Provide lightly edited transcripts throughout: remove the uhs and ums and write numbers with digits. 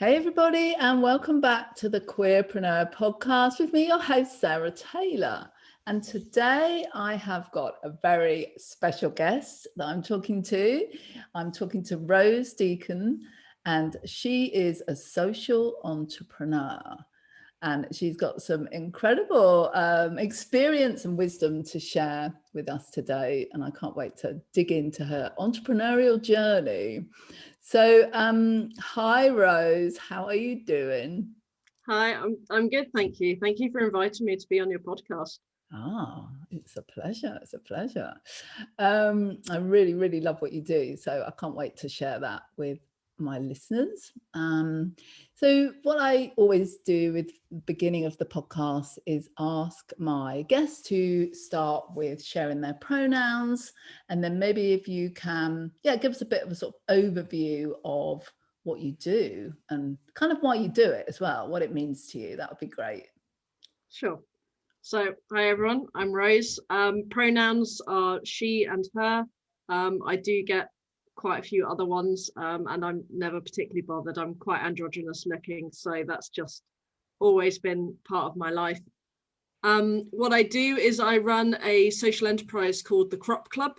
Hey everybody, and welcome back to the Queerpreneur podcast with me, your host, Sarah Taylor. And today I have got a very special guest that I'm talking to. I'm talking to Rose Deakin, and she is a social entrepreneur. And she's got some incredible experience and wisdom to share with us today. And I can't wait to dig into her entrepreneurial journey. So, hi, Rose. How are you doing? Hi, I'm good, thank you. Thank you for inviting me to be on your podcast. Ah, it's a pleasure. It's a pleasure. I really, really love what you do. So I can't wait to share that with my listeners. So what I always do with the beginning of the podcast is ask my guests to start with sharing their pronouns, and then maybe if you can, give us a bit of a sort of overview of what you do and kind of why you do it as well, what it means to you. That would be great. Sure. So, hi everyone, I'm Rose. Pronouns are she and her. I do get quite a few other ones, and I'm never particularly bothered. I'm quite androgynous looking, so that's just always been part of my life. What I do is I run a social enterprise called the Crop Club,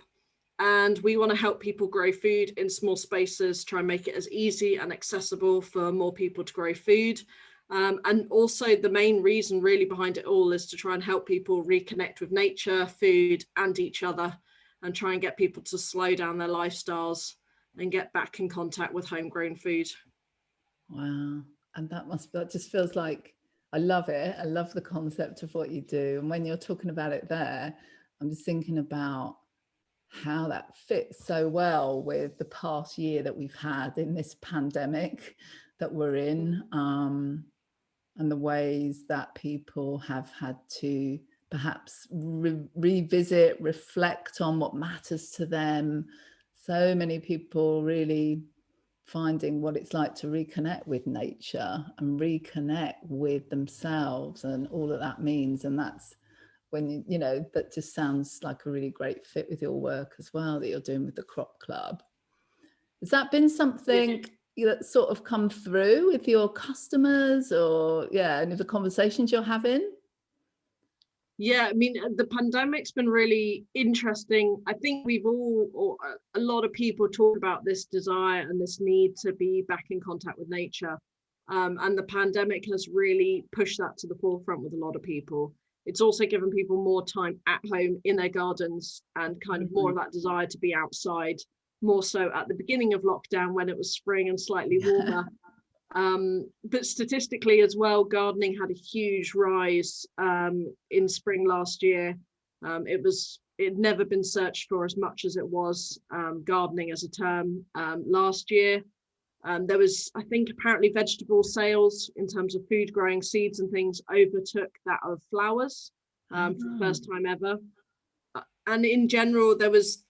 and we want to help people grow food in small spaces, try and make it as easy and accessible for more people to grow food. And also the main reason really behind it all is to try and help people reconnect with nature, food and each other, and try and get people to slow down their lifestyles and get back in contact with homegrown food. Wow. And that just feels like, I love it. I love the concept of what you do. And when you're talking about it there, I'm just thinking about how that fits so well with the past year that we've had in this pandemic that we're in, and the ways that people have had to perhaps revisit, reflect on what matters to them. So many people really finding what it's like to reconnect with nature and reconnect with themselves and all that means. And that's when that just sounds like a really great fit with your work as well that you're doing with the Crop Club. Has that been something that sort of come through with your customers, or any of the conversations you're having? Yeah, I mean, the pandemic's been really interesting. I think we've all, or a lot of people talk about this desire and this need to be back in contact with nature. And the pandemic has really pushed that to the forefront with a lot of people. It's also given people more time at home in their gardens and kind of more of that desire to be outside, more so at the beginning of lockdown when it was spring and slightly warmer. But statistically as well, gardening had a huge rise in spring last year. It'd never been searched for as much as it was, gardening as a term, last year. There was, I think, apparently vegetable sales in terms of food growing seeds and things overtook that of flowers, for the first time ever. And in general, there's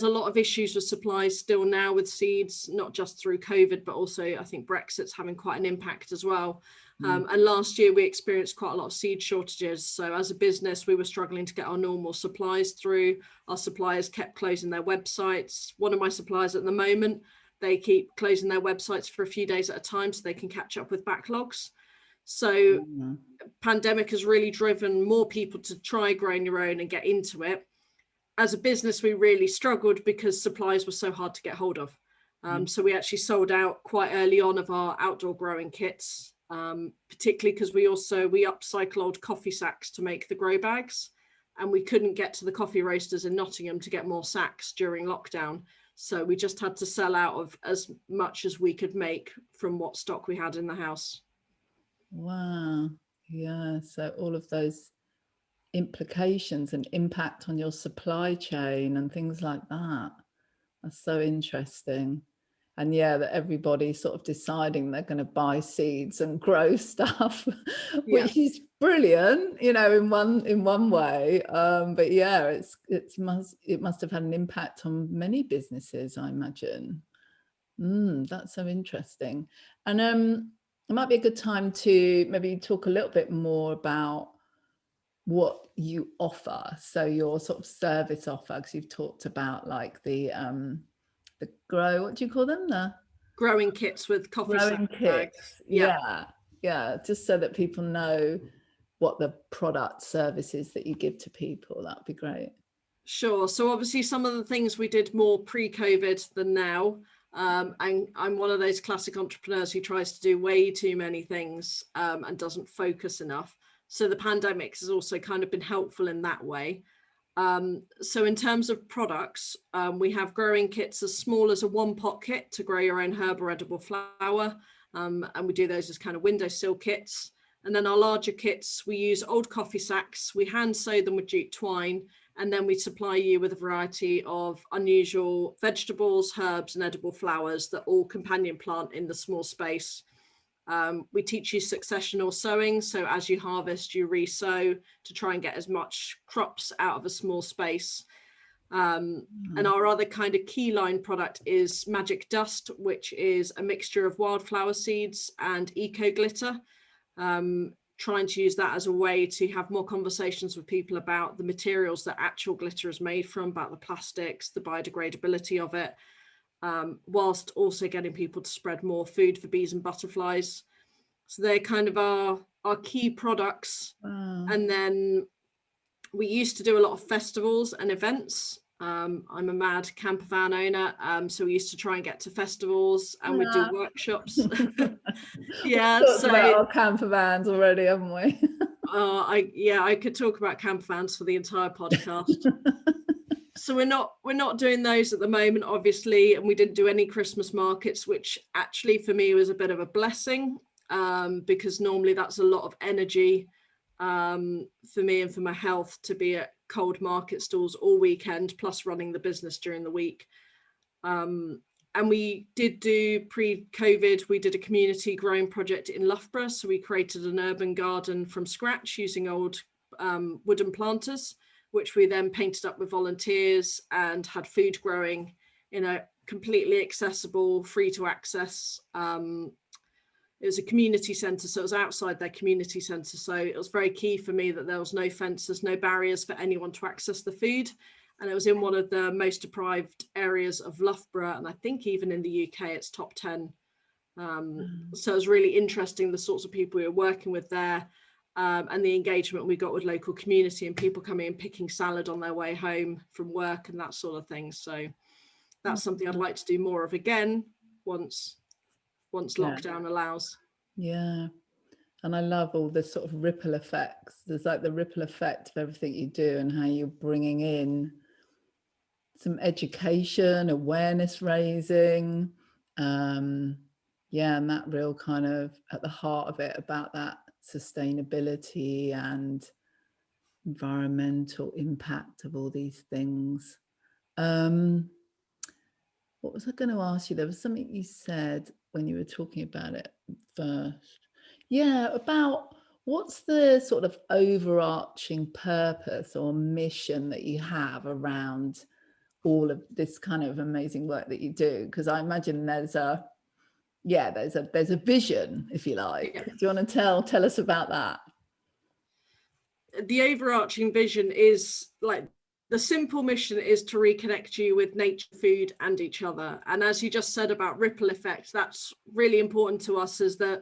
a lot of issues with supplies still now with seeds, not just through COVID, but also I think Brexit's having quite an impact as well. And last year we experienced quite a lot of seed shortages. So as a business, we were struggling to get our normal supplies through. Our suppliers kept closing their websites. One of my suppliers at the moment, they keep closing their websites for a few days at a time so they can catch up with backlogs. So pandemic has really driven more people to try growing your own and get into it. As a business, we really struggled because supplies were so hard to get hold of. So we actually sold out quite early on of our outdoor growing kits, particularly because we upcycle old coffee sacks to make the grow bags. And we couldn't get to the coffee roasters in Nottingham to get more sacks during lockdown. So we just had to sell out of as much as we could make from what stock we had in the house. Wow. Yeah. So all of those implications and impact on your supply chain and things like that. That's so interesting. And that everybody's sort of deciding they're going to buy seeds and grow stuff, which is brilliant, in one way. But it must have had an impact on many businesses, I imagine. That's so interesting. And it might be a good time to maybe talk a little bit more about what you offer, so your sort of service offer, because you've talked about like the grow, what do you call them, the growing kits with coffee growing sack bags. kits. Yeah, just so that people know what the product services that you give to people. That'd be great. Sure. So obviously some of the things we did more pre-COVID than now. And I'm one of those classic entrepreneurs who tries to do way too many things and doesn't focus enough. So the pandemic has also kind of been helpful in that way. So in terms of products, we have growing kits as small as a 1-pot kit to grow your own herb or edible flower. And we do those as kind of windowsill kits. And then our larger kits, we use old coffee sacks, we hand sew them with jute twine, and then we supply you with a variety of unusual vegetables, herbs, and edible flowers that all companion plant in the small space. We teach you successional sowing. So as you harvest, you re-sow to try and get as much crops out of a small space. And our other kind of key line product is Magic Dust, which is a mixture of wildflower seeds and eco glitter. Trying to use that as a way to have more conversations with people about the materials that actual glitter is made from, about the plastics, the biodegradability of it, whilst also getting people to spread more food for bees and butterflies. So they're kind of our key products. And then we used to do a lot of festivals and events. I'm a mad camper van owner, so we used to try and get to festivals and we'd do workshops. Yeah, talked about our camper vans already, haven't we? I could talk about camper vans for the entire podcast. So we're not doing those at the moment, obviously, and we didn't do any Christmas markets, which actually for me was a bit of a blessing, because normally that's a lot of energy for me and for my health to be at cold market stalls all weekend, plus running the business during the week. And we did do pre-COVID, we did a community growing project in Loughborough. So we created an urban garden from scratch using old wooden planters, which we then painted up with volunteers and had food growing in a completely accessible, free to access. It was a community centre, so it was outside their community centre. So it was very key for me that there was no fences, no barriers for anyone to access the food. And it was in one of the most deprived areas of Loughborough. And I think even in the UK, it's top 10. So it was really interesting, the sorts of people we were working with there, and the engagement we got with local community and people coming and picking salad on their way home from work and that sort of thing. So that's something I'd like to do more of again once lockdown allows. Yeah. And I love all the sort of ripple effects. There's like the ripple effect of everything you do and how you're bringing in some education, awareness raising. And that real kind of at the heart of it about that sustainability and environmental impact of all these things. What was I going to ask you? There was something you said when you were talking about it first. Yeah, about what's the sort of overarching purpose or mission that you have around all of this kind of amazing work that you do? Because I imagine there's a vision, if you like. Yeah. Do you want to tell us about that? The overarching vision is like, the simple mission is to reconnect you with nature, food, and each other. And as you just said about ripple effects, that's really important to us, is that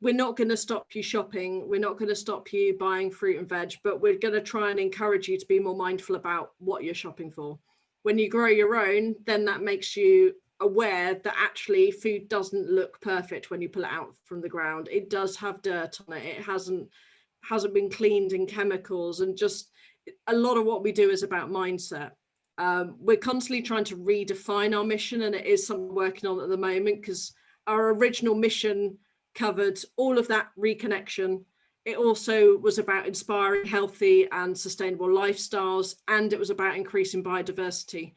we're not going to stop you shopping. We're not going to stop you buying fruit and veg, but we're going to try and encourage you to be more mindful about what you're shopping for. When you grow your own, then that makes you aware that actually food doesn't look perfect when you pull it out from the ground. It does have dirt on it. It hasn't been cleaned in chemicals, and just a lot of what we do is about mindset. We're constantly trying to redefine our mission, and it is something we're working on at the moment, because our original mission covered all of that reconnection. It also was about inspiring healthy and sustainable lifestyles, and it was about increasing biodiversity.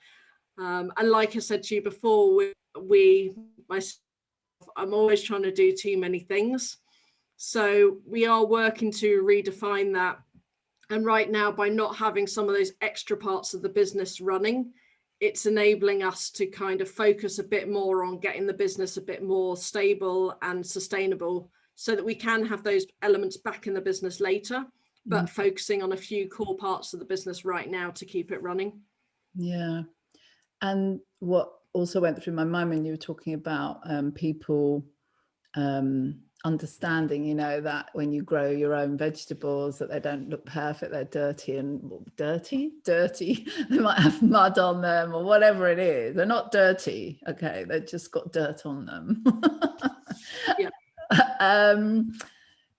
And like I said to you before, myself, I'm always trying to do too many things. So we are working to redefine that. And right now, by not having some of those extra parts of the business running, it's enabling us to kind of focus a bit more on getting the business a bit more stable and sustainable, so that we can have those elements back in the business later, but focusing on a few core parts of the business right now to keep it running. Yeah. And what also went through my mind when you were talking about people understanding, you know, that when you grow your own vegetables, that they don't look perfect, they're dirty and dirty, they might have mud on them or whatever it is. They're not dirty, okay, they've just got dirt on them. Yeah.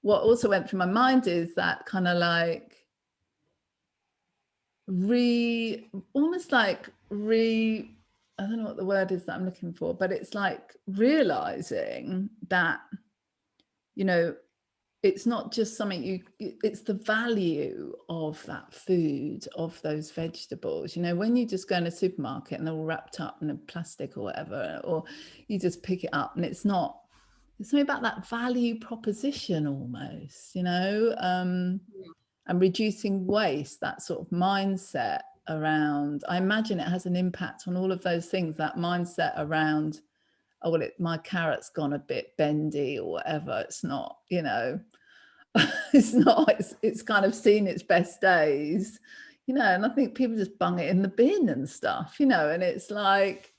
What also went through my mind is that kind of like I don't know what the word is that I'm looking for, but it's like realizing that, you know, it's not just something it's the value of that food, of those vegetables. You know, when you just go in a supermarket and they're all wrapped up in a plastic or whatever, or you just pick it up and it's something about that value proposition almost, you know, and reducing waste, that sort of mindset around, I imagine it has an impact on all of those things, that mindset around, oh, well, my carrot's gone a bit bendy or whatever. It's not, you know, it's kind of seen its best days, you know, and I think people just bung it in the bin and stuff, you know, and it's like,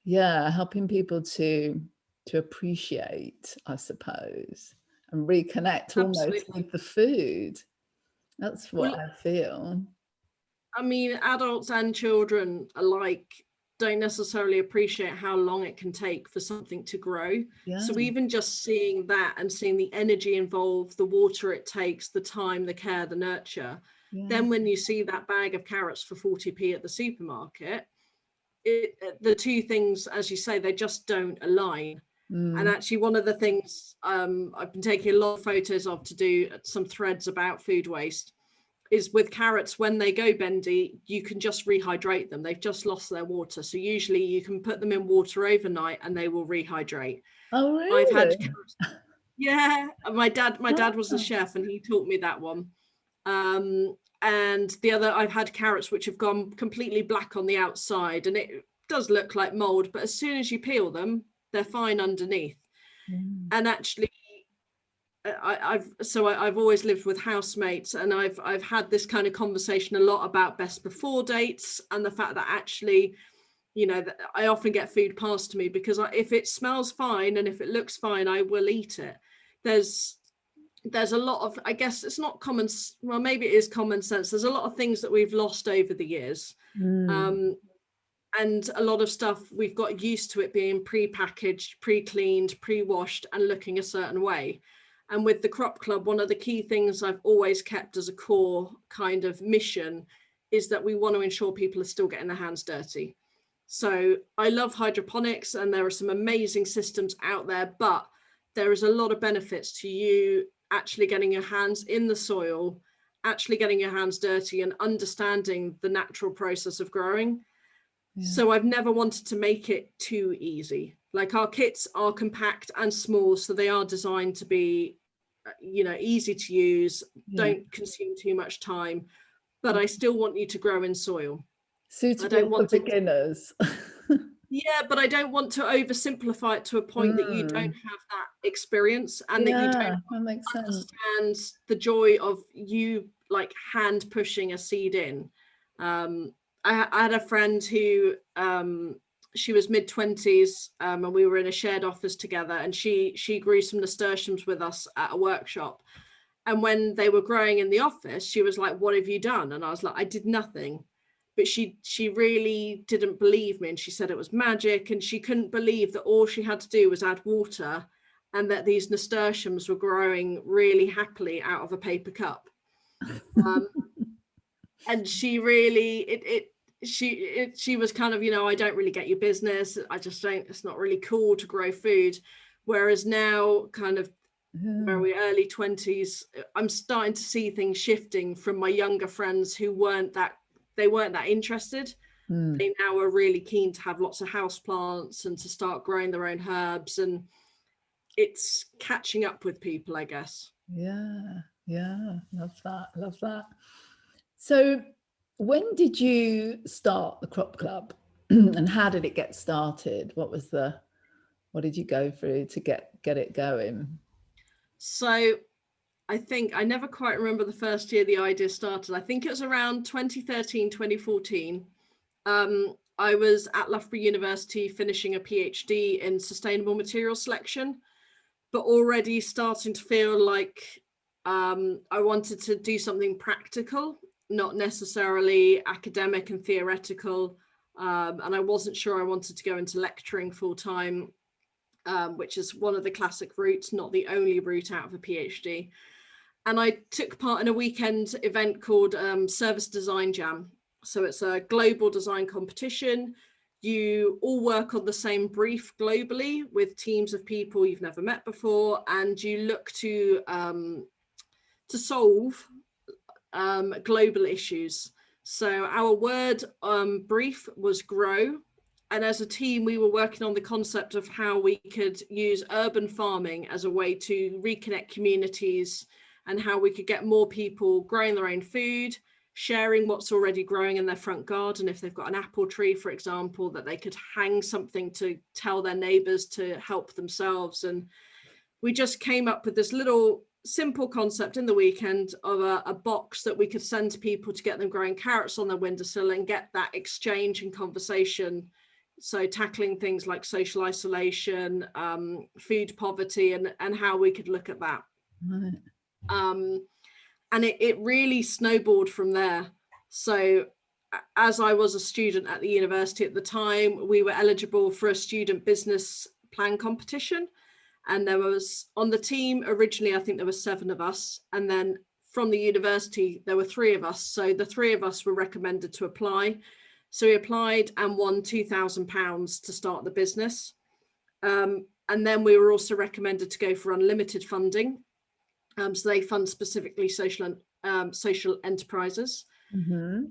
yeah, helping people to appreciate, I suppose, and reconnect almost with the food. That's what I feel. I mean, adults and children alike don't necessarily appreciate how long it can take for something to grow. Yeah. So even just seeing that and seeing the energy involved, the water it takes, the time, the care, the nurture, then when you see that bag of carrots for 40p at the supermarket, the two things, as you say, they just don't align. And actually, one of the things I've been taking a lot of photos of to do some threads about food waste is with carrots, when they go bendy, you can just rehydrate them. They've just lost their water. So usually you can put them in water overnight and they will rehydrate. Oh, really? I've had carrots. Yeah, my dad was a chef and he taught me that one. And the other, I've had carrots which have gone completely black on the outside and it does look like mold, but as soon as you peel them, they're fine underneath. And actually, I've always lived with housemates, and I've had this kind of conversation a lot about best before dates and the fact that actually, you know, I often get food passed to me because if it smells fine and if it looks fine, I will eat it. There's a lot of, I guess it's not common, well, maybe it is common sense. There's a lot of things that we've lost over the years. And a lot of stuff, we've got used to it being pre-packaged, pre-cleaned, pre-washed and looking a certain way. And with the Crop Club, one of the key things I've always kept as a core kind of mission is that we want to ensure people are still getting their hands dirty. So I love hydroponics and there are some amazing systems out there, but there is a lot of benefits to you actually getting your hands in the soil, actually getting your hands dirty and understanding the natural process of growing. So I've never wanted to make it too easy. Like our kits are compact and small, so they are designed to be, you know, easy to use, don't consume too much time, but I still want you to grow in soil. Suitable for beginners. Yeah, but I don't want to oversimplify it to a point that you don't have that experience and that you don't understand the joy of you like hand pushing a seed in. I had a friend who she was mid-20s and we were in a shared office together, and she grew some nasturtiums with us at a workshop. And when they were growing in the office, she was like, "What have you done?" And I was like, "I did nothing." But she really didn't believe me, and she said it was magic, and she couldn't believe that all she had to do was add water and that these nasturtiums were growing really happily out of a paper cup. And she really, she was kind of, you know, I don't really get your business. I just don't, it's not really cool to grow food. Whereas now, kind of very early 20s, I'm starting to see things shifting from my younger friends who weren't that interested. They now are really keen to have lots of house plants and to start growing their own herbs, and it's catching up with people, I guess. Yeah, love that. So when did you start the Crop Club and how did it get started? What did you go through to get it going? So I think I never quite remember the first year the idea started. I think it was around 2013, 2014. I was at Loughborough University finishing a PhD in sustainable material selection, but already starting to feel like I wanted to do something practical, not necessarily academic and theoretical. And I wasn't sure I wanted to go into lecturing full time, which is one of the classic routes, not the only route out of a PhD. And I took part in a weekend event called Service Design Jam. So it's a global design competition. You all work on the same brief globally with teams of people you've never met before, and you look to solve global issues. So our word brief was grow. And as a team, we were working on the concept of how we could use urban farming as a way to reconnect communities, and how we could get more people growing their own food, sharing what's already growing in their front garden. If they've got an apple tree, for example, that they could hang something to tell their neighbours to help themselves. And we just came up with this little simple concept in the weekend of a box that we could send to people to get them growing carrots on their windowsill and get that exchange and conversation. So tackling things like social isolation, food poverty, and how we could look at that. Right. And it really snowballed from there. So as I was a student at the university at the time, we were eligible for a student business plan competition. And there was, on the team originally, I think there were 7 of us. And then from the university, there were 3 of us. So the 3 of us were recommended to apply. So we applied and won £2,000 to start the business. And then we were also recommended to go for unlimited funding. So they fund specifically social enterprises. Mm-hmm.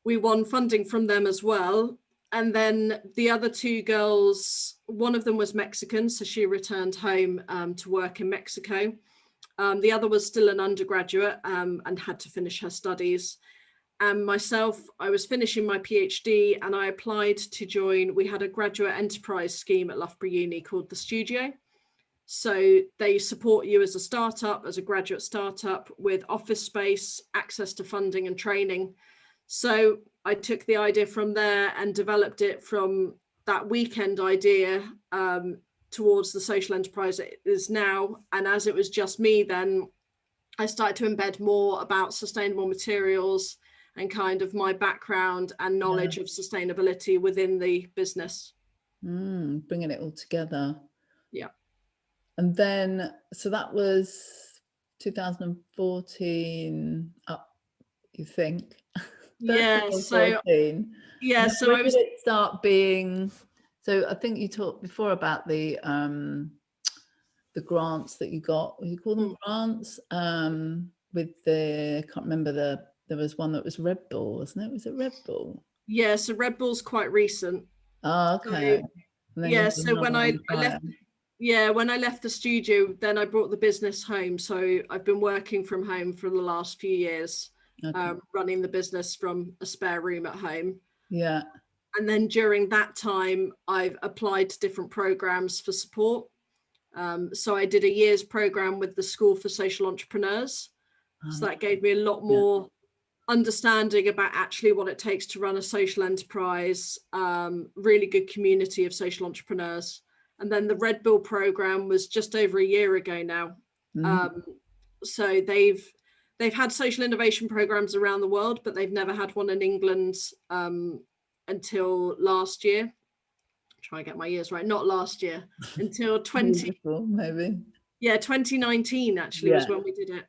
We won funding from them as well. And then the other 2 girls, one of them was Mexican, so she returned home to work in Mexico. The other was still an undergraduate and had to finish her studies. And myself, I was finishing my PhD and I applied to join. We had a graduate enterprise scheme at Loughborough Uni called The Studio. So they support you as a startup, as a graduate startup, with office space, access to funding and training. So I took the idea from there and developed it from that weekend idea towards the social enterprise it is now. And as it was just me, then I started to embed more about sustainable materials and kind of my background and knowledge of sustainability within the business. Bringing it all together. Yeah. And then, so that was 2014 up, you think? Yeah. So, yeah. So when did it start being? So I think you talked before about the grants that you got. You call them grants? With the, I can't remember there was one that was Red Bull, wasn't it? Was it Red Bull? Yeah. So Red Bull's quite recent. Oh, okay. So, yeah. So when I left. Yeah, when I left the studio, then I brought the business home. So I've been working from home for the last few years, running the business from a spare room at home. Yeah. And then during that time, I've applied to different programs for support. So I did a year's program with the School for Social Entrepreneurs. So that gave me a lot more understanding about actually what it takes to run a social enterprise, really good community of social entrepreneurs. And then the Red Bull program was just over a year ago now. So they've had social innovation programs around the world, but they've never had one in England until last year. Try and get my years right. Not last year, until 2019 actually was when we did it.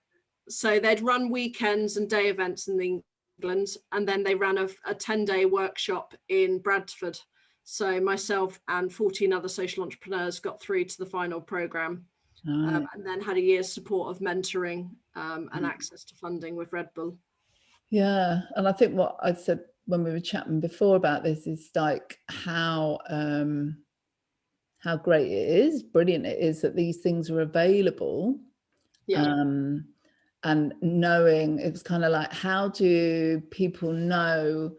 So they'd run weekends and day events in England, and then they ran a 10-day workshop in Bradford. So myself and 14 other social entrepreneurs got through to the final program, and then had a year's support of mentoring and access to funding with Red Bull. Yeah. And I think what I said when we were chatting before about this is like how great it is, brilliant it is that these things are available. And knowing, it was kind of like, how do people know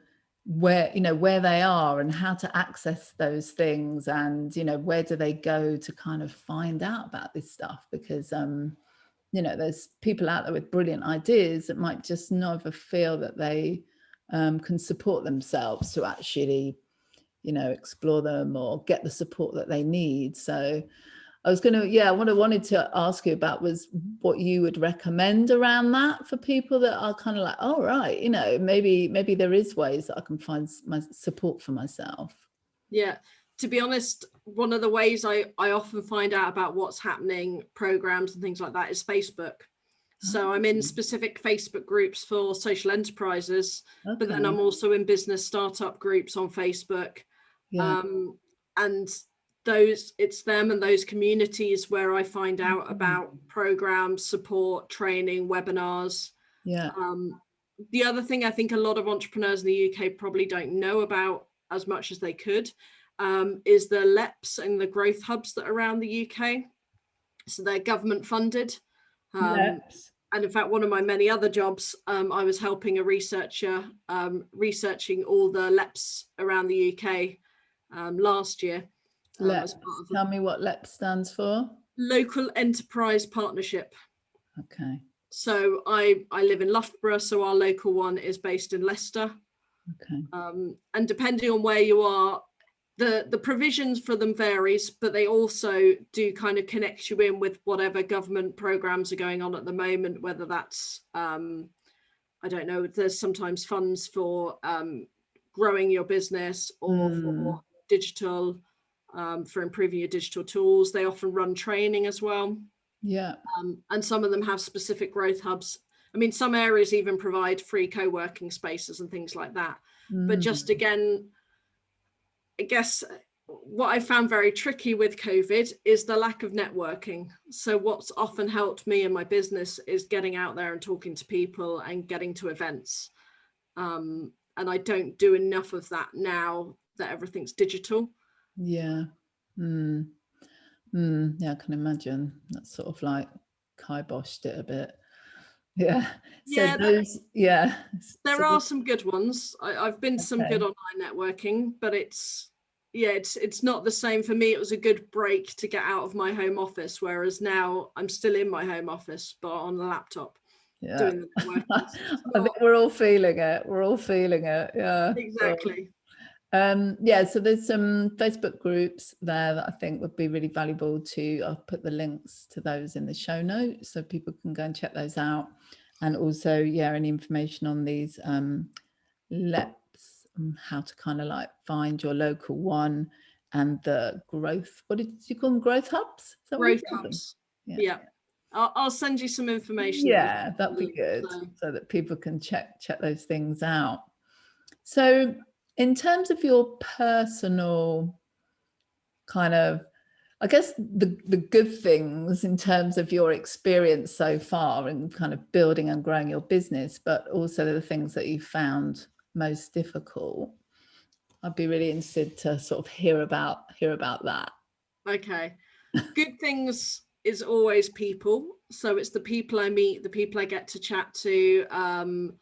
where they are and how to access those things, and where do they go to kind of find out about this stuff? Because there's people out there with brilliant ideas that might just never feel that they can support themselves to actually you know, explore them or get the support that they need. So I was going to, what I wanted to ask you about was what you would recommend around that for people that are kind of like, oh, right, you know, maybe there is ways that I can find my support for myself. Yeah, to be honest, one of the ways I often find out about what's happening, programs and things like that, is Facebook. So I'm in specific Facebook groups for social enterprises, but then I'm also in business startup groups on Facebook. And those, it's them and those communities where I find out about programs, support, training, webinars. The other thing I think a lot of entrepreneurs in the UK probably don't know about as much as they could is the LEPs and the growth hubs that are around the UK. So they're government funded. And in fact, one of my many other jobs, I was helping a researcher researching all the LEPs around the UK last year. Tell me what LEP stands for. Local Enterprise Partnership. Okay. So I live in Loughborough, so our local one is based in Leicester. Okay. And depending on where you are, the provisions for them varies, but they also do kind of connect you in with whatever government programs are going on at the moment, whether that's, I don't know, there's sometimes funds for growing your business or for digital, for improving your digital tools. They often run training as well. And some of them have specific growth hubs. I mean, some areas even provide free co-working spaces and things like that. But just again, I guess what I found very tricky with COVID is the lack of networking. So what's often helped me in my business is getting out there and talking to people and getting to events. And I don't do enough of that now that everything's digital. Yeah, I can imagine. That's sort of like kiboshed it a bit. There are some good ones. I've been to some good online networking, but it's not the same for me. It was a good break to get out of my home office, whereas now I'm still in my home office but on the laptop doing the networking. I think we're all feeling it. Exactly. So there's some Facebook groups there that I think would be really valuable to, I'll put the links to those in the show notes so people can go and check those out. And also, any information on these LEPs and how to kind of like find your local one, and the growth, what did you call them? Growth hubs? Growth hubs. Yeah. I'll send you some information. That'd be good, so that people can check those things out. So in terms of your personal kind of, I guess the good things in terms of your experience so far and kind of building and growing your business, but also the things that you found most difficult, I'd be really interested to sort of hear about that. Okay. Good things is always people. So it's the people I meet, the people I get to chat to,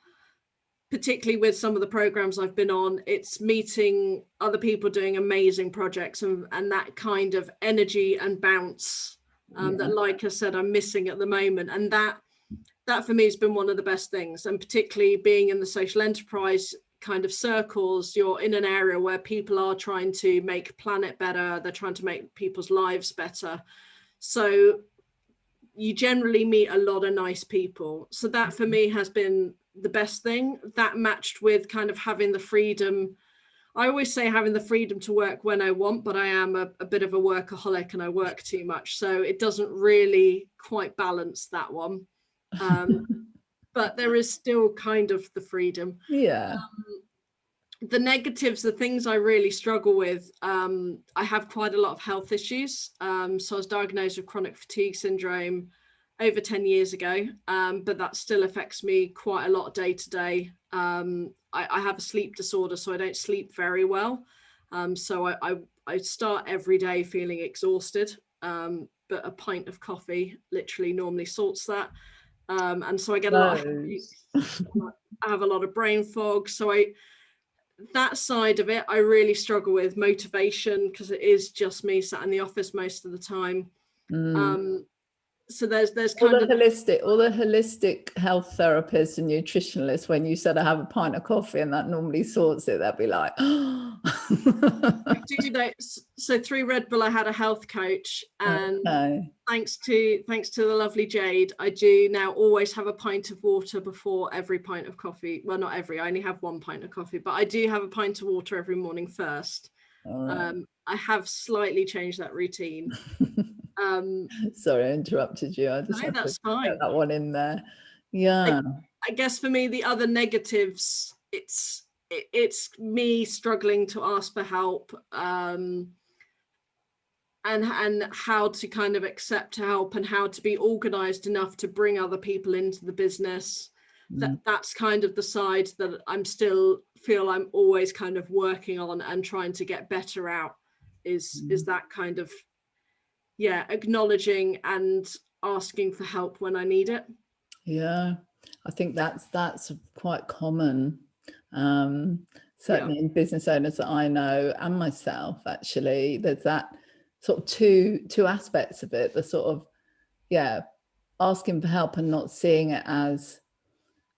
particularly with some of the programs I've been on. It's meeting other people doing amazing projects and that kind of energy and bounce that, like I said, I'm missing at the moment. And that for me has been one of the best things. And particularly being in the social enterprise kind of circles, you're in an area where people are trying to make planet better. They're trying to make people's lives better. So you generally meet a lot of nice people. So that for me has been the best thing. That matched with kind of having the freedom. I always say having the freedom to work when I want, but I am a bit of a workaholic and I work too much. So it doesn't really quite balance that one. But there is still kind of the freedom. The negatives, the things I really struggle with, I have quite a lot of health issues. So I was diagnosed with chronic fatigue syndrome over 10 years ago, but that still affects me quite a lot day to day. I have a sleep disorder, so I don't sleep very well. So I start every day feeling exhausted, but a pint of coffee literally normally sorts that. And so I get a lot I have a lot of brain fog. So that side of it, I really struggle with motivation because it is just me sat in the office most of the time. so there's all kind the of holistic health therapists and nutritionalists, when you said I have a pint of coffee and that normally sorts it, they'll be like, oh. I do know. So through Red Bull I had a health coach, and Okay. thanks to the lovely Jade, I do now always have a pint of water before every pint of coffee. Well, not every, I only have one pint of coffee, but I do have a pint of water every morning first. All right. I have slightly changed that routine. Sorry, I interrupted you. I just No, had to that's get fine. that one in there. Yeah. I guess for me, the other negatives, it's me struggling to ask for help, and how to kind of accept help, and how to be organized enough to bring other people into the business. That's kind of the side that I'm still feel I'm always kind of working on and trying to get better out, is that kind of, yeah, acknowledging and asking for help when I need it. Yeah, I think that's quite common. Certainly in business owners that I know, and myself, actually, there's that sort of two aspects of it. The sort of, yeah, asking for help and not seeing it as,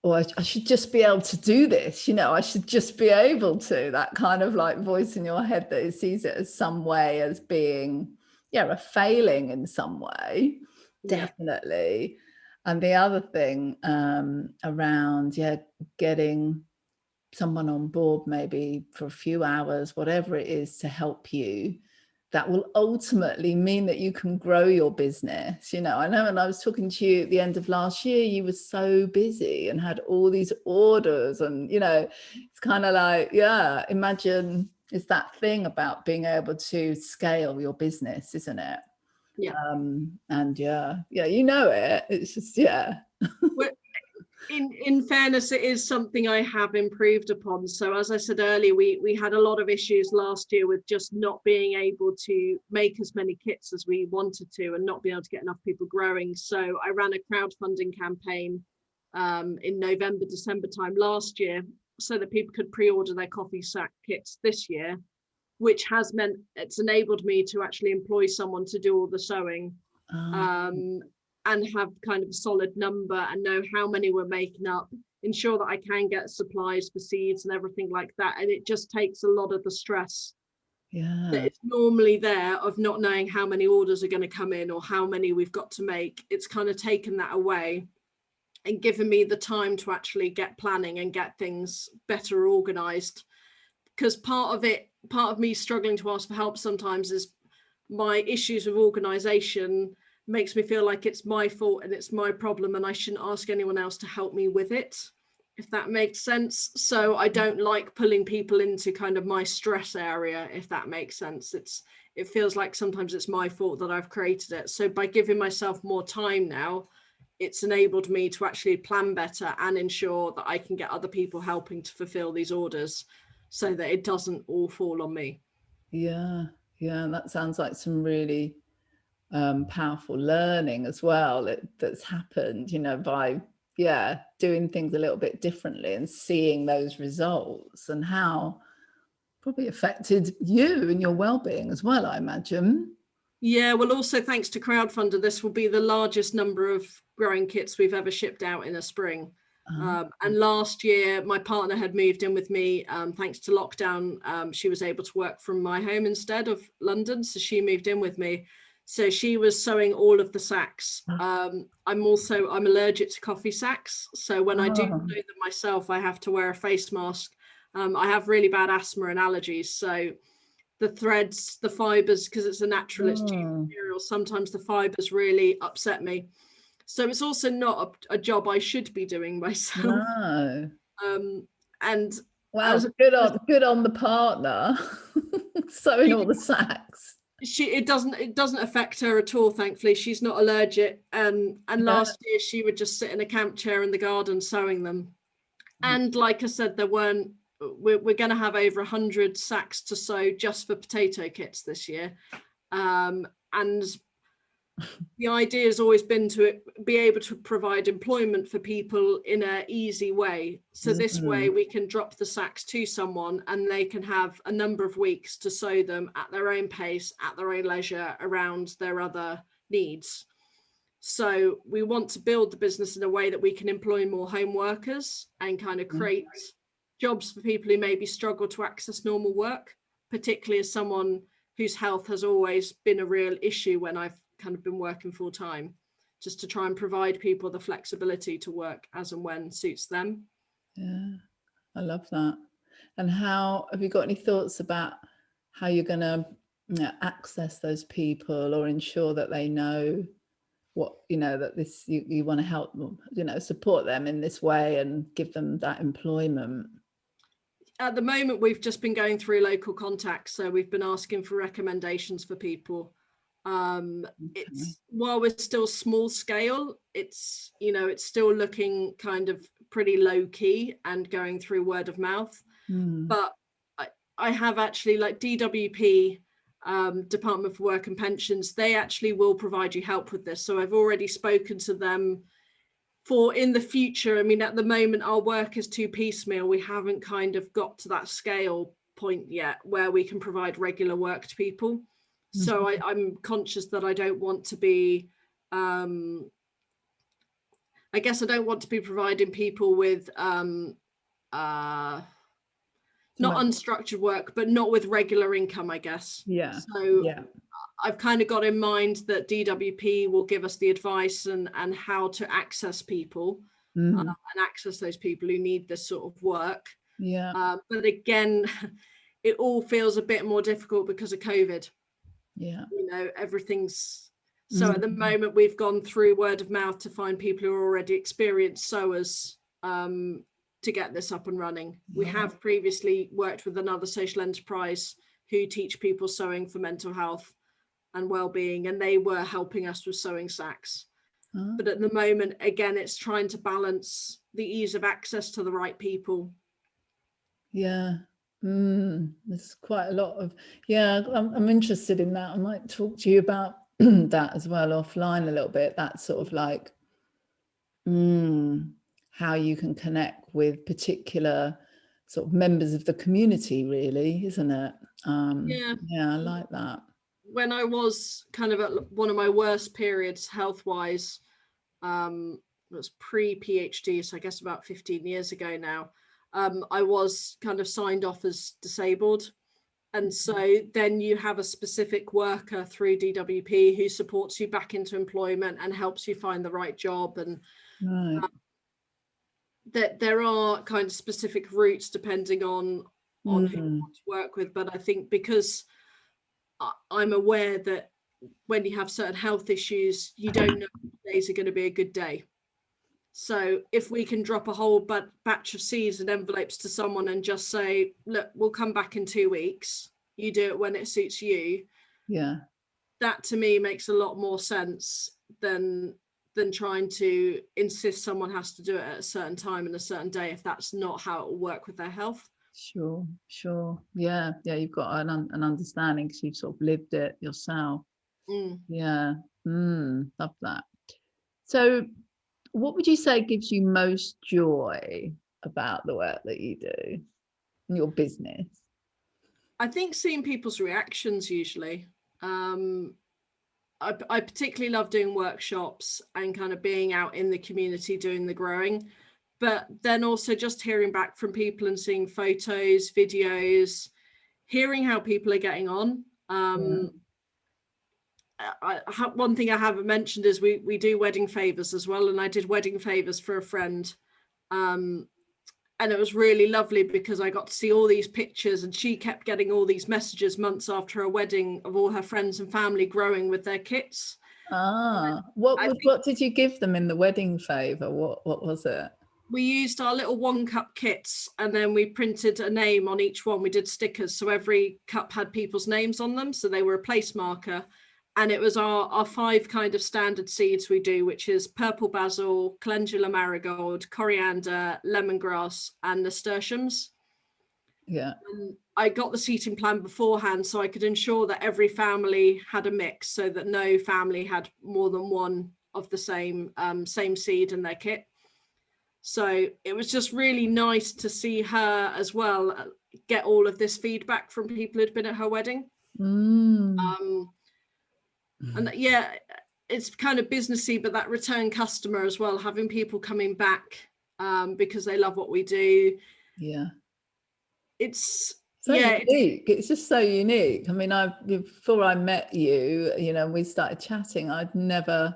oh, I should just be able to do this, I should just be able to, that kind of like voice in your head that it sees it as some way as being, a failing in some way, definitely. And the other thing around, getting someone on board maybe for a few hours, whatever it is, to help you, that will ultimately mean that you can grow your business. I know when I was talking to you at the end of last year, you were so busy and had all these orders, and it's kind of like, imagine, it's that thing about being able to scale your business, isn't it? And it's just In fairness, it is something I have improved upon. So as I said earlier, we had a lot of issues last year with just not being able to make as many kits as we wanted to, and not being able to get enough people growing. So I ran a crowdfunding campaign in November, December time last year, so that people could pre-order their coffee sack kits this year, which has meant it's enabled me to actually employ someone to do all the sewing. And have kind of a solid number and know how many we're making up, ensure that I can get supplies for seeds and everything like that. And it just takes a lot of the stress that it's normally there of not knowing how many orders are going to come in or how many we've got to make. It's kind of taken that away and given me the time to actually get planning and get things better organized. Because part of me struggling to ask for help sometimes is my issues with organization makes me feel like it's my fault and it's my problem, and I shouldn't ask anyone else to help me with it, if that makes sense. So I don't like pulling people into kind of my stress area, if that makes sense. It feels like sometimes it's my fault that I've created it. So by giving myself more time now, it's enabled me to actually plan better and ensure that I can get other people helping to fulfill these orders, so that it doesn't all fall on me. Yeah, that sounds like some really powerful learning as well that's happened, by doing things a little bit differently and seeing those results, and how probably affected you and your well-being as well, I imagine. Yeah, well, also thanks to Crowdfunder, this will be the largest number of growing kits we've ever shipped out in a spring. And last year, my partner had moved in with me. Thanks to lockdown, she was able to work from my home instead of London, so she moved in with me. So she was sewing all of the sacks. I'm allergic to coffee sacks. So when I do sew them myself, I have to wear a face mask. I have really bad asthma and allergies. So the threads, the fibers, because it's a natural, it's cheap material, sometimes the fibers really upset me. So it's also not a job I should be doing myself. No. And wow, good on the partner sewing all the sacks. It doesn't affect her at all, thankfully. She's not allergic. And last year she would just sit in a camp chair in the garden sewing them. And like I said, we're going to have over 100 sacks to sew just for potato kits this year. And the idea has always been to be able to provide employment for people in an easy way. So this way we can drop the sacks to someone and they can have a number of weeks to sew them at their own pace, at their own leisure, around their other needs. So we want to build the business in a way that we can employ more home workers and kind of create jobs for people who maybe struggle to access normal work, particularly as someone whose health has always been a real issue when I've kind of been working full time, just to try and provide people the flexibility to work as and when suits them. Yeah, I love that. And how, have you got any thoughts about how you're going to access those people or ensure that they know what, that this, you want to help them, support them in this way and give them that employment? At the moment, we've just been going through local contacts. So we've been asking for recommendations for people. It's, while we're still small scale, it's, it's still looking kind of pretty low key and going through word of mouth. But I have actually, like DWP, Department for Work and Pensions, they actually will provide you help with this. So I've already spoken to them for in the future. I mean, at the moment, our work is too piecemeal. We haven't kind of got to that scale point yet where we can provide regular work to people. So I'm conscious that I don't want to be, I guess I don't want to be providing people with not unstructured work, but not with regular income, I guess. Yeah. So I've kind of got in mind that DWP will give us the advice and how to access people and access those people who need this sort of work. Yeah. But again, it all feels a bit more difficult because of COVID. Yeah. Everything's so at the moment we've gone through word of mouth to find people who are already experienced sewers to get this up and running. We have previously worked with another social enterprise who teach people sewing for mental health and well-being, and they were helping us with sewing sacks. But at the moment, again, it's trying to balance the ease of access to the right people. Yeah. There's quite a lot of, I'm interested in that. I might talk to you about that as well offline a little bit. That's sort of like how you can connect with particular sort of members of the community, really, isn't it? I like that. When I was kind of at one of my worst periods health-wise, it was pre-PhD, so I guess about 15 years ago now, I was kind of signed off as disabled. And so then you have a specific worker through DWP who supports you back into employment and helps you find the right job. And that there are kind of specific routes depending on who you want to work with. But I think because I'm aware that when you have certain health issues, you don't know if days are going to be a good day. So if we can drop a whole batch of seeds and envelopes to someone and just say, look, we'll come back in 2 weeks, you do it when it suits you. Yeah. That to me makes a lot more sense than trying to insist someone has to do it at a certain time and a certain day if that's not how it will work with their health. Sure. Yeah, you've got an understanding because you've sort of lived it yourself. Love that. So what would you say gives you most joy about the work that you do in your business? I think seeing people's reactions usually. I particularly love doing workshops and kind of being out in the community doing the growing, but then also just hearing back from people and seeing photos, videos, hearing how people are getting on. One thing I haven't mentioned is we do wedding favors as well, and I did wedding favors for a friend, and it was really lovely because I got to see all these pictures, and she kept getting all these messages months after her wedding of all her friends and family growing with their kits. What did you give them in the wedding favor? What was it? We used our little 1 cup kits, and then we printed a name on each one. We did stickers, so every cup had people's names on them, so they were a place marker. And it was our 5 kind of standard seeds we do, which is purple basil, calendula marigold, coriander, lemongrass, and nasturtiums. Yeah. And I got the seating plan beforehand so I could ensure that every family had a mix, so that no family had more than one of the same seed in their kit. So it was just really nice to see her as well get all of this feedback from people who'd been at her wedding. And it's kind of businessy, but that return customer as well, having people coming back because they love what we do. Yeah. It's so unique. It's just so unique. I mean, before I met you, you know, we started chatting, I'd never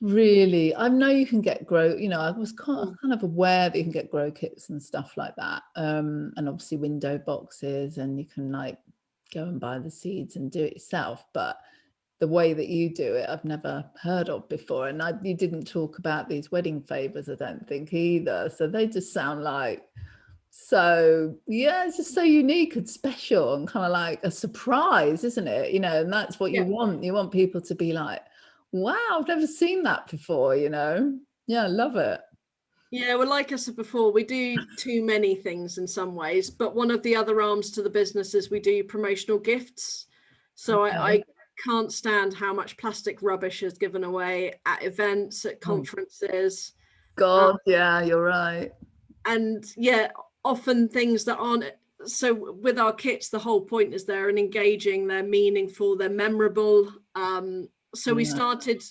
really, I know you can get grow, you know, I was kind of aware that you can get grow kits and stuff like that, and obviously window boxes, and you can like go and buy the seeds and do it yourself, but the way that you do it, I've never heard of before. And you didn't talk about these wedding favors, I don't think, either. So they just sound like, so yeah, it's just so unique and special and kind of like a surprise, isn't it? You know, and that's what you want. You want people to be like, wow, I've never seen that before, you know? Yeah, I love it. Yeah, well, like I said before, we do too many things in some ways, but one of the other arms to the business is we do promotional gifts. So Okay. I can't stand how much plastic rubbish is given away at events, at conferences. God, yeah, you're right. And yeah, often things that aren't. So with our kits, the whole point is they're engaging, they're meaningful, they're memorable. So we started,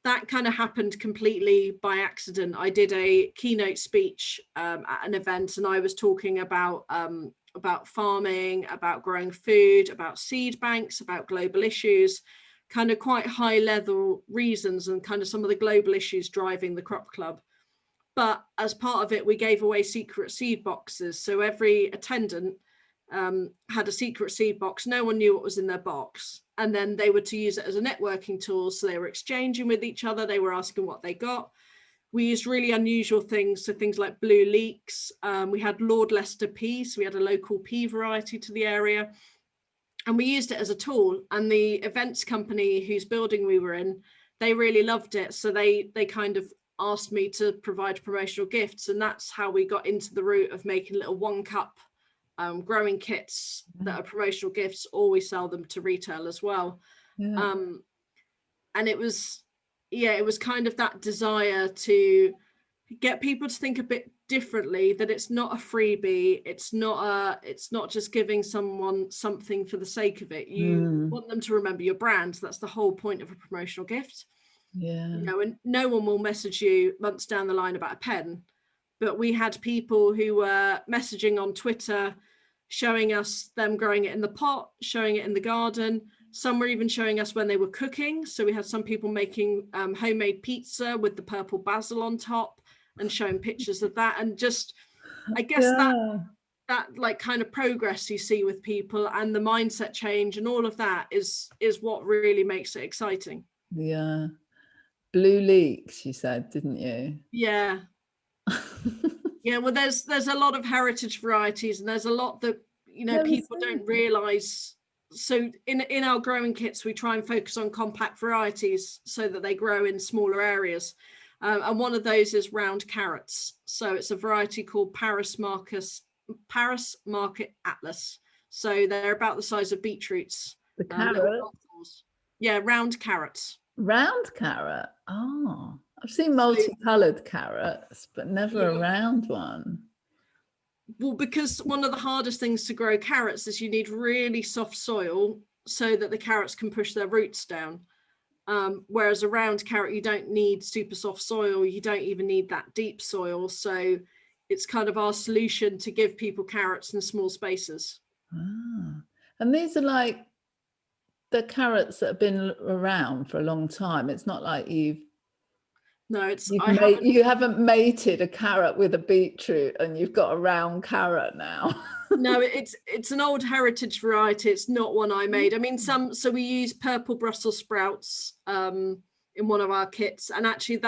that kind of happened completely by accident. I did a keynote speech at an event, and I was talking about farming, about growing food, about seed banks, about global issues, kind of quite high level reasons, and kind of some of the global issues driving the crop club. But as part of it, we gave away secret seed boxes. So every attendant had a secret seed box. No one knew what was in their box. And then they were to use it as a networking tool. So they were exchanging with each other. They were asking what they got. We used really unusual things. So things like blue leeks. We had Lord Leicester pea. So we had a local pea variety to the area. And we used it as a tool. And the events company whose building we were in, they really loved it. So they kind of asked me to provide promotional gifts, and that's how we got into the route of making little 1 cup growing kits that are promotional gifts, or we sell them to retail as well. And it was kind of that desire to get people to think a bit differently, that it's not a freebie, it's not just giving someone something for the sake of it. You want them to remember your brand. That's the whole point of a promotional gift. Yeah. You know, and no one will message you months down the line about a pen, but we had people who were messaging on Twitter, showing us them growing it in the pot, showing it in the garden. Some were even showing us when they were cooking. So we had some people making homemade pizza with the purple basil on top and showing pictures of that. And just, I guess that like kind of progress you see with people and the mindset change and all of that is what really makes it exciting. Yeah. Blue leeks, you said, didn't you? Yeah. Yeah, well, there's a lot of heritage varieties, and there's a lot that, you know, people don't realize. So in our growing kits, we try and focus on compact varieties so that they grow in smaller areas. And one of those is round carrots. So it's a variety called Paris Market Atlas. So they're about the size of beetroots. The carrot? Yeah, round carrots. Round carrot? Oh, I've seen multicolored carrots, but never a round one. Well, because one of the hardest things to grow carrots is you need really soft soil so that the carrots can push their roots down. Whereas a round carrot, you don't need super soft soil. You don't even need that deep soil. So it's kind of our solution to give people carrots in small spaces. Ah. And these are like the carrots that have been around for a long time. It's not like you haven't mated a carrot with a beetroot and you've got a round carrot now. No, it's an old heritage variety. It's not one I made. I mean, so we use purple Brussels sprouts in one of our kits, and actually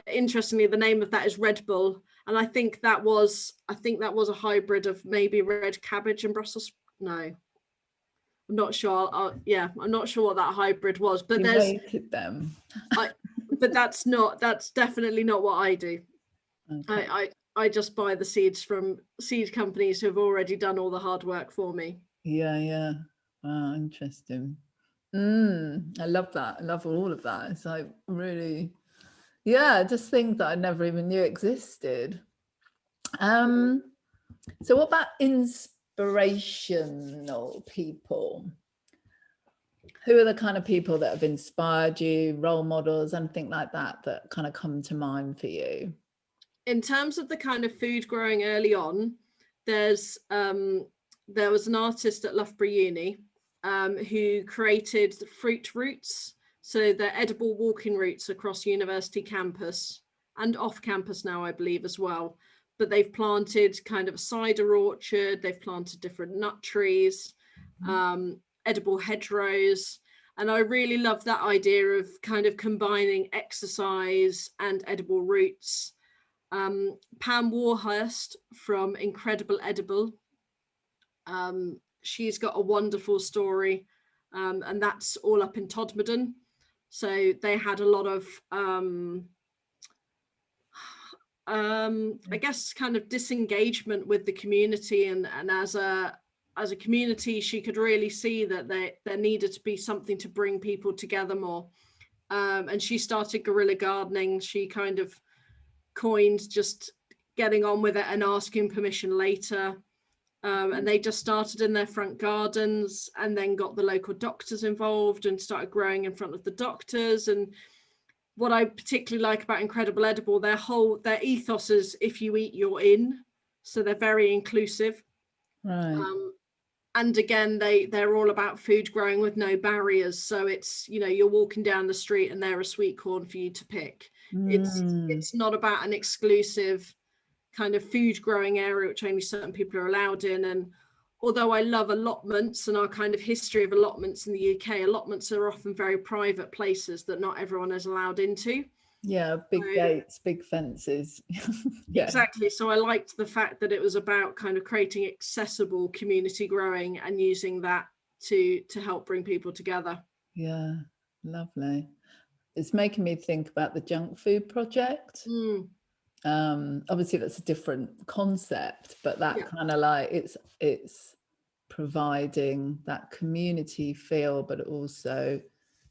interestingly, the name of that is Red Bull, and I think that was a hybrid of maybe red cabbage and Brussels. No, I'm not sure. I'm not sure what that hybrid was, but you mated them. But that's definitely not what I do. Okay. I just buy the seeds from seed companies who have already done all the hard work for me. Yeah. Wow, interesting. I love that. I love all of that. It's like really, just things that I never even knew existed. So what about inspirational people? Who are the kind of people that have inspired you, role models, anything like that, that kind of come to mind for you? In terms of the kind of food growing early on, there was an artist at Loughborough Uni who created the fruit routes. So they're edible walking routes across university campus and off campus now, I believe, as well. But they've planted kind of a cider orchard, they've planted different nut trees, edible hedgerows. And I really love that idea of kind of combining exercise and edible roots. Pam Warhurst from Incredible Edible, she's got a wonderful story, and that's all up in Todmorden. So they had a lot of I guess kind of disengagement with the community, and as a community she could really see that there needed to be something to bring people together more, and she started guerrilla gardening. She kind of coined just getting on with it and asking permission later, and they just started in their front gardens and then got the local doctors involved and started growing in front of the doctors. And what I particularly like about Incredible Edible, their ethos is if you eat, you're in. So they're very inclusive. Right. And again, they're all about food growing with no barriers. So it's, you're walking down the street and there are sweet corn for you to pick. It's not about an exclusive kind of food growing area which only certain people are allowed in. And although I love allotments and our kind of history of allotments in the UK, allotments are often very private places that not everyone is allowed into. Yeah, big gates, big fences. Yeah. Exactly. So I liked the fact that it was about kind of creating accessible community growing and using that to help bring people together. Yeah, lovely. It's making me think about the junk food project. Obviously that's a different concept, but that kind of like it's providing that community feel, but also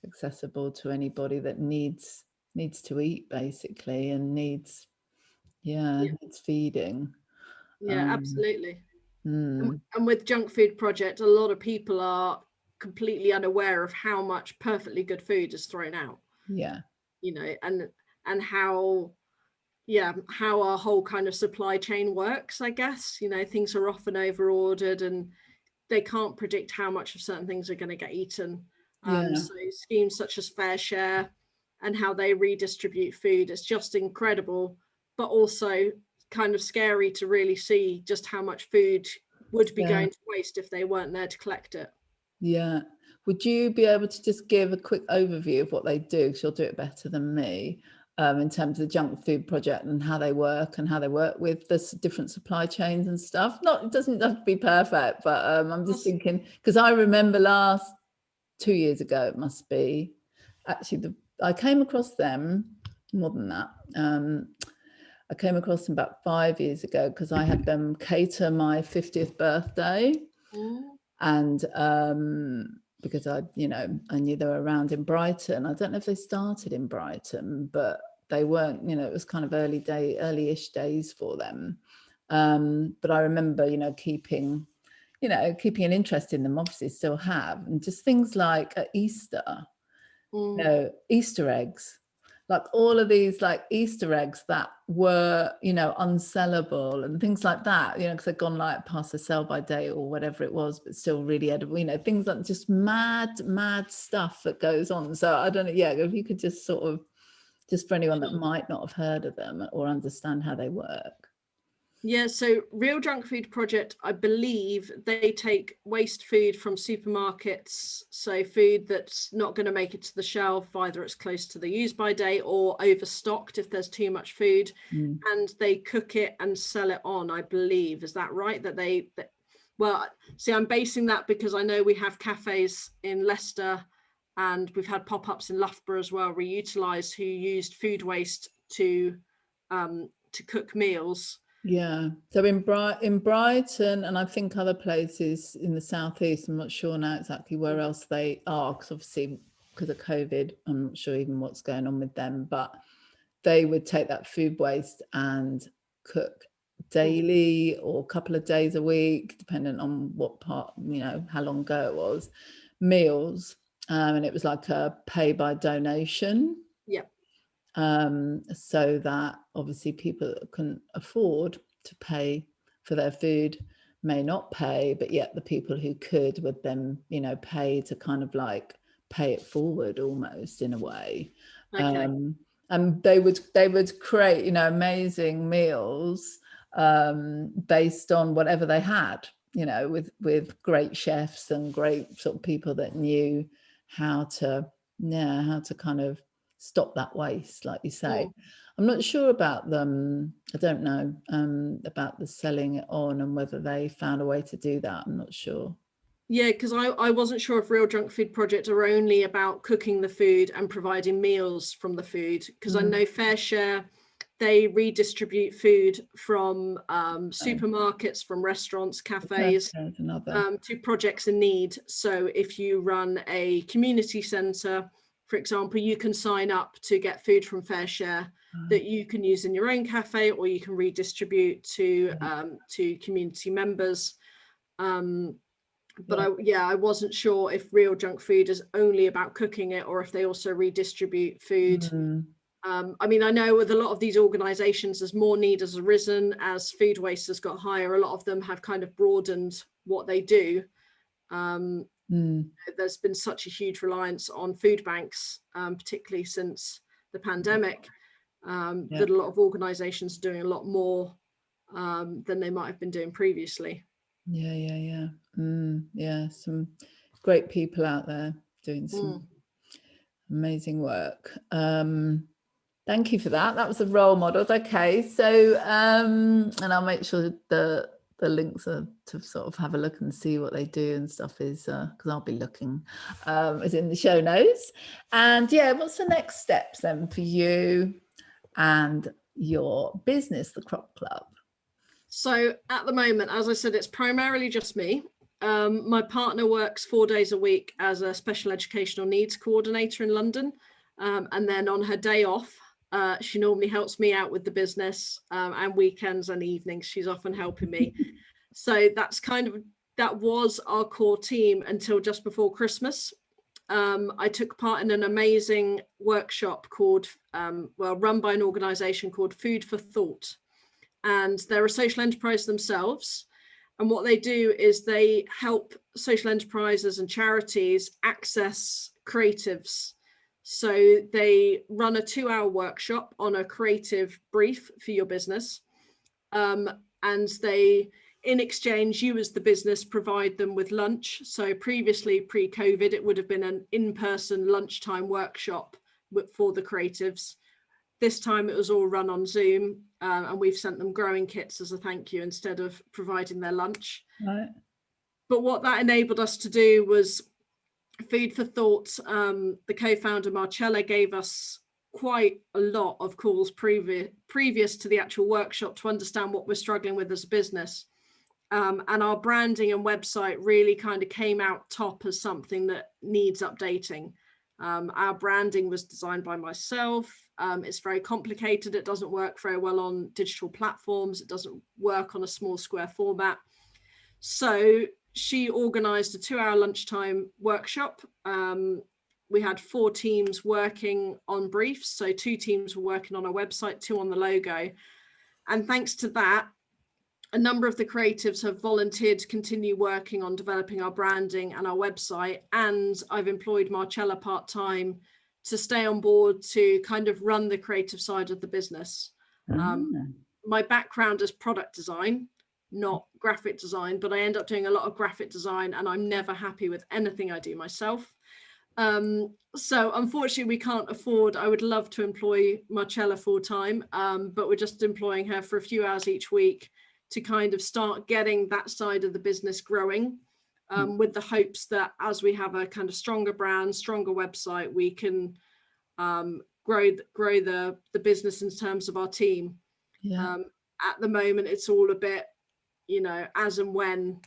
accessible to anybody that needs to eat, basically, and needs feeding. Absolutely. And with Junk Food Project, a lot of people are completely unaware of how much perfectly good food is thrown out. And how our whole kind of supply chain works, I guess. Things are often over ordered and they can't predict how much of certain things are going to get eaten. So schemes such as Fair Share and how they redistribute food, it's just incredible, but also kind of scary to really see just how much food would be going to waste if they weren't there to collect it. Would you be able to just give a quick overview of what they do, because you'll do it better than me, in terms of the Junk Food Project and how they work with the different supply chains and stuff? It doesn't have to be perfect, but I'm just thinking, because I remember 2 years ago, it must be, actually, I came across them more than that. I came across them about 5 years ago because I had them cater my 50th birthday. And because I knew they were around in Brighton. I don't know if they started in Brighton, but they weren't, it was kind of early-ish days for them. But I remember, keeping an interest in them, obviously still have, and just things like at Easter, Easter eggs. Like all of these like Easter eggs that were, unsellable and things like that, because they'd gone like past the sell by date or whatever it was, but still really edible, things like just mad stuff that goes on. So I don't know, if you could just sort of, just for anyone that might not have heard of them or understand how they work. So Real Junk Food Project, I believe they take waste food from supermarkets, so food that's not going to make it to the shelf, either it's close to the use by date or overstocked if there's too much food, and they cook it and sell it on, I believe. Is that right? I'm basing that because I know we have cafes in Leicester and we've had pop-ups in Loughborough as well, reutilized, who used food waste to cook meals. So in Brighton, and I think other places in the southeast, I'm not sure now exactly where else they are, because obviously because of COVID, I'm not sure even what's going on with them, but they would take that food waste and cook daily or a couple of days a week, depending on what part, how long ago it was, meals. and it was like a pay by donation. Yeah. So that obviously people that couldn't afford to pay for their food may not pay, but yet the people who could would then, you know, pay to kind of like pay it forward almost in a way. Okay. And they would create, you know, amazing meals based on whatever they had, you know, with great chefs and great sort of people that knew how to kind of stop that waste, like you say. I'm not sure about them. I don't know about the selling it on and whether they found a way to do that. I'm not sure. Yeah, because I wasn't sure if Real Junk Food Project are only about cooking the food and providing meals from the food, because I know Fair Share, they redistribute food from supermarkets, from restaurants, cafes, to projects in need. So if you run a community centre, for example, you can sign up to get food from Fair Share that you can use in your own cafe, or you can redistribute to community members. But I wasn't sure if Real Junk Food is only about cooking it, or if they also redistribute food. I mean, I know with a lot of these organizations, as more need has arisen, as food waste has got higher, a lot of them have kind of broadened what they do. There's been such a huge reliance on food banks, particularly since the pandemic, that a lot of organizations are doing a lot more than they might have been doing previously. Yeah. Some great people out there doing some amazing work. Thank you for that. That was the role models. Okay, so and I'll make sure the links are to sort of have a look and see what they do and stuff is because I'll be looking is in the show notes. And yeah, what's the next steps then for you and your business, the Crop Club? So at the moment, as I said, it's primarily just me. My partner works 4 days a week as a special educational needs coordinator in London. And then on her day off, she normally helps me out with the business, and weekends and evenings, she's often helping me. So that was our core team until just before Christmas. I took part in an amazing workshop called, run by an organisation called Food for Thought. And they're a social enterprise themselves. And what they do is they help social enterprises and charities access creatives. So they run a 2-hour workshop on a creative brief for your business. And they, in exchange, you as the business provide them with lunch. So previously, pre-COVID, it would have been an in-person lunchtime workshop for the creatives. This time it was all run on Zoom, and we've sent them growing kits as a thank you instead of providing their lunch. Right. But what that enabled us to do was Food for Thought. The co-founder Marcella gave us quite a lot of calls previous to the actual workshop to understand what we're struggling with as a business. And our branding and website really kind of came out top as something that needs updating. Our branding was designed by myself. It's very complicated. It doesn't work very well on digital platforms. It doesn't work on a small square format. So she organized a 2-hour lunchtime workshop. We had 4 teams working on briefs. So 2 teams were working on our website, 2 on the logo. And thanks to that, a number of the creatives have volunteered to continue working on developing our branding and our website. And I've employed Marcella part-time to stay on board to kind of run the creative side of the business. My background is product design, not graphic design, but I end up doing a lot of graphic design and I'm never happy with anything I do myself. So unfortunately we can't afford, I would love to employ Marcella full-time, but we're just employing her for a few hours each week to kind of start getting that side of the business growing, with the hopes that as we have a kind of stronger brand, stronger website, we can grow the business in terms of our team. At the moment, it's all a bit, as and when,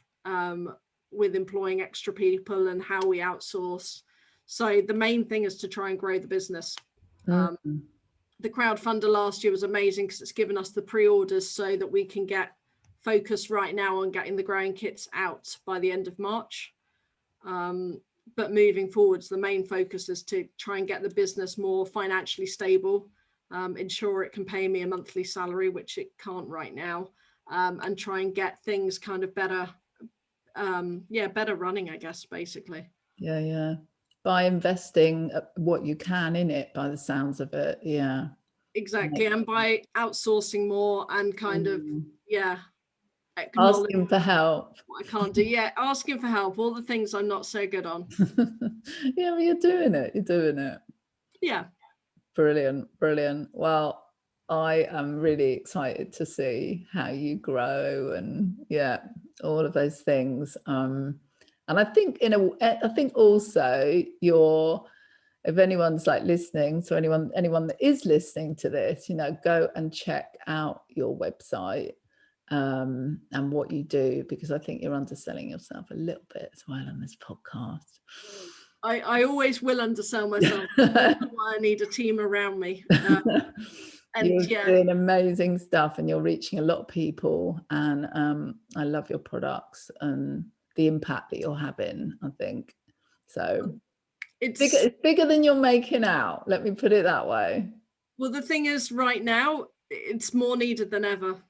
with employing extra people and how we outsource. So the main thing is to try and grow the business. The crowdfunder last year was amazing because it's given us the pre-orders so that we can get focused right now on getting the growing kits out by the end of March. but moving forwards, the main focus is to try and get the business more financially stable, ensure it can pay me a monthly salary, which it can't right now, and try and get things kind of better, better running, I guess, basically. Yeah. By investing what you can in it, by the sounds of it. Yeah. Exactly. And by outsourcing more and kind of, asking for help. What I can't do. Yeah, asking for help, all the things I'm not so good on. Yeah, well, you're doing it. Yeah. Brilliant. Well, I am really excited to see how you grow and all of those things. And I think also if anyone's like listening, so anyone that is listening to this, go and check out your website and what you do, because I think you're underselling yourself a little bit as well on this podcast. I always will undersell myself. That's why I need a team around me. And you're doing amazing stuff, and you're reaching a lot of people, and I love your products and the impact that you're having, I think. So it's bigger than you're making out. Let me put it that way. Well, the thing is, right now, it's more needed than ever.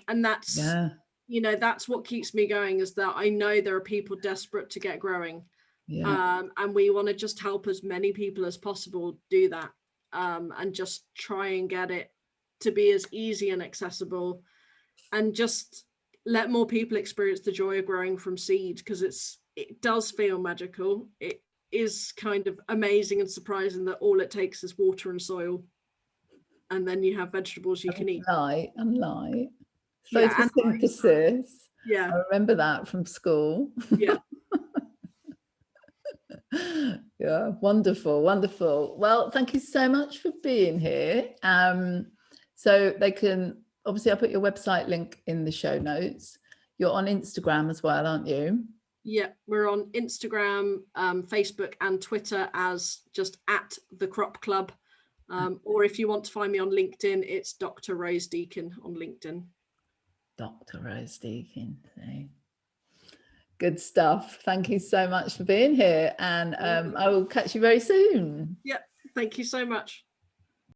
And that's, that's what keeps me going, is that I know there are people desperate to get growing. And we want to just help as many people as possible do that, and just try and get it to be as easy and accessible, and just let more people experience the joy of growing from seed, because it does feel magical. It is kind of amazing and surprising that all it takes is water and soil, and then you have vegetables you can eat. Light. Photosynthesis. Yeah, I remember that from school. Yeah. Yeah, wonderful. Well, thank you so much for being here. So they can, obviously I'll put your website link in the show notes. You're on Instagram as well, aren't you? Yeah, we're on Instagram, Facebook and Twitter as just @thecropclub. Or if you want to find me on LinkedIn, it's Dr. Rose Deakin on LinkedIn. Dr. Rose Deakin. Good stuff. Thank you so much for being here, and I will catch you very soon. Yeah, thank you so much.